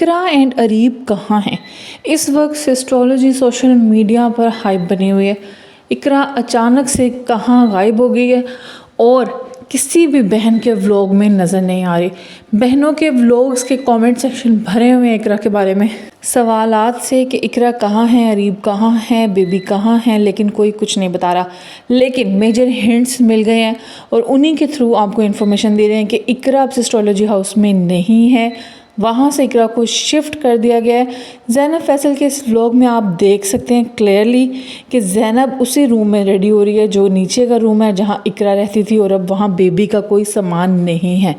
इकरा and Areeb कहाँ हैं? इस वक्त सिस्टोलॉजी सोशल मीडिया पर हाइप बनी हुई है। इकरा अचानक से कहाँ गायब हो गई है और किसी भी बहन के व्लॉग में नज़र नहीं आ रही। बहनों के व्लॉग्स के कमेंट सेक्शन भरे हुए हैं इकरा के बारे में सवालात से कि इकरा कहाँ है, अरीब कहाँ है, बेबी कहाँ है, लेकिन कोई कुछ नहीं बता रहा। लेकिन मेजर हिंट्स मिल गए हैं और उन्हीं के थ्रू आपको इन्फॉर्मेशन दे रहे हैं कि इकरा अब सिस्टोलॉजी हाउस में नहीं है, वहाँ से इकरा को शिफ्ट कर दिया गया है। ज़ैनब फैसल के इस व्लॉग में आप देख सकते हैं क्लियरली कि ज़ैनब उसी रूम में रेडी हो रही है जो नीचे का रूम है जहाँ इकरा रहती थी, और अब वहाँ बेबी का कोई सामान नहीं है।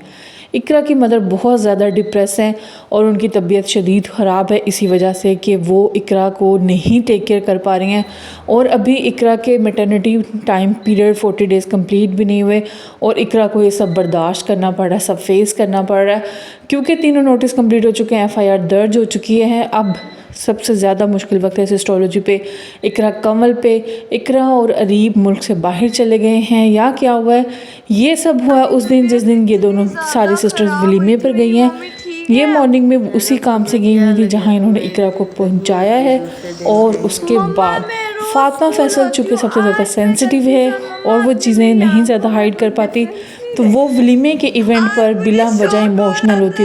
इकरा की मदर बहुत ज़्यादा डिप्रेस हैं और उनकी तबीयत शदीद ख़राब है इसी वजह से कि वो इकरा को नहीं टेक केयर कर पा रही हैं। और अभी इकरा के maternity time period 40 days complete भी नहीं हुए और इकरा को ये सब बर्दाश्त करना पड़ रहा है, सब फेस करना पड़ रहा है, क्योंकि तीनों नोटिस कंप्लीट हो चुके हैं, FIR दर्ज हो चुकी है। अब सबसे ज़्यादा मुश्किल वक्त है सिस्टोलॉजी पे, इकरा कमल पे। इकरा और अरीब मुल्क से बाहर चले गए हैं या क्या हुआ है? ये सब हुआ उस दिन जिस दिन ये दोनों सारी सिस्टर्स वलीमे पर गई हैं। ये मॉर्निंग में उसी काम से गई हुई थी जहाँ इन्होंने इकरा को पहुँचाया है। और उसके बाद फातिमा फैसल चूँकि सबसे ज़्यादा सेंसिटिव है और वो चीज़ें नहीं ज़्यादा हाइड कर पाती, तो वो वलीमे के इवेंट पर बिला वजह इमोशनल रोती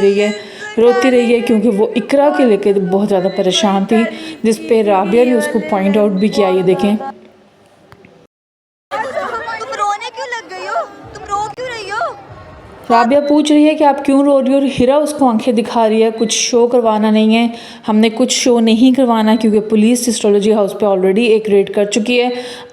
रही है क्योंकि वो इकरा के लेके बहुत ज़्यादा परेशान थी, जिस पे राबिया ने उसको पॉइंट आउट भी किया। ये देखें, तुम रोने क्यों लग गई हो? तुम रो क्यों रही हो? राबिया पूछ रही है कि आप क्यों रो रही हो, और हिरा उसको आंखें दिखा रही है कुछ शो करवाना नहीं है, हमने कुछ शो नहीं करवाना क्योंकि पुलिस सिस्टोलॉजी हाउस पे ऑलरेडी एक रेड कर चुकी है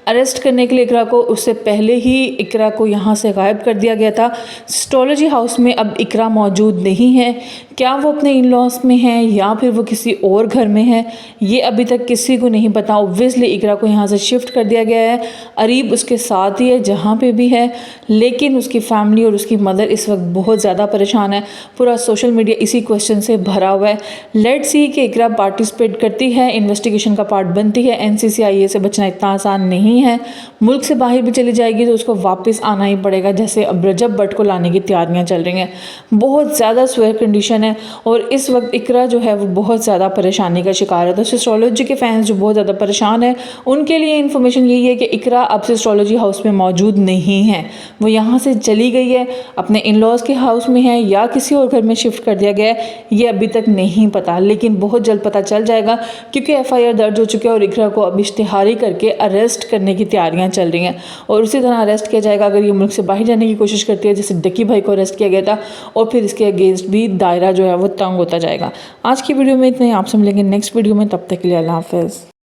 अरेस्ट करने के लिए इकरा को। उससे पहले ही इकरा को यहाँ से गायब कर दिया गया था। सिस्टोलॉजी हाउस में अब इकरा मौजूद नहीं है। क्या वो अपने इन लॉज में है या फिर वो किसी और घर में है, ये अभी तक किसी को नहीं पता। ऑब्वियसली इकरा को यहाँ से शिफ्ट कर दिया गया है, अरीब उसके साथ ही है जहाँ पे भी है, लेकिन उसकी फैमिली और उसकी मदर इस वक्त बहुत ज़्यादा परेशान है। पूरा सोशल मीडिया इसी क्वेश्चन से भरा हुआ है। लेट्स सी कि इकरा पार्टिसिपेट करती है, इन्वेस्टिगेशन का पार्ट बनती है। NCCIA से बचना इतना आसान नहीं है। मुल्क से बाहर भी चली जाएगी तो उसको वापस आना ही पड़ेगा, जैसे अब रजब भट्ट को लाने की तैयारियां चल रही हैं। बहुत ज़्यादा स्वेयर कंडीशन है और इस वक्त इकरा जो है वो बहुत ज़्यादा परेशानी का शिकार है। तो सिस्टोलॉजी के फैंस जो बहुत ज़्यादा परेशान है उनके लिए इन्फॉर्मेशन यही है कि इकरा अब सिस्टोलॉजी हाउस में मौजूद नहीं है, वो यहाँ से चली गई है, अपने इन लॉज के हाउस में है या किसी और घर में शिफ्ट कर दिया गया है, ये अभी तक नहीं पता, लेकिन बहुत जल्द पता चल जाएगा क्योंकि FIR दर्ज हो चुकी है और इकरा को अब इश्तिहारी करके अरेस्ट करने की तैयारियां चल रही हैं। और उसी तरह अरेस्ट किया जाएगा अगर ये मुल्क से बाहर जाने की कोशिश करती है, जैसे डक्की भाई को अरेस्ट किया गया था, और फिर इसके अगेंस्ट भी दायरा जो है वो तंग होता जाएगा। आज की वीडियो में इतना ही, आपसे मिलेंगे नेक्स्ट वीडियो में, तब तक के लिए अल्लाह हाफ़िज़।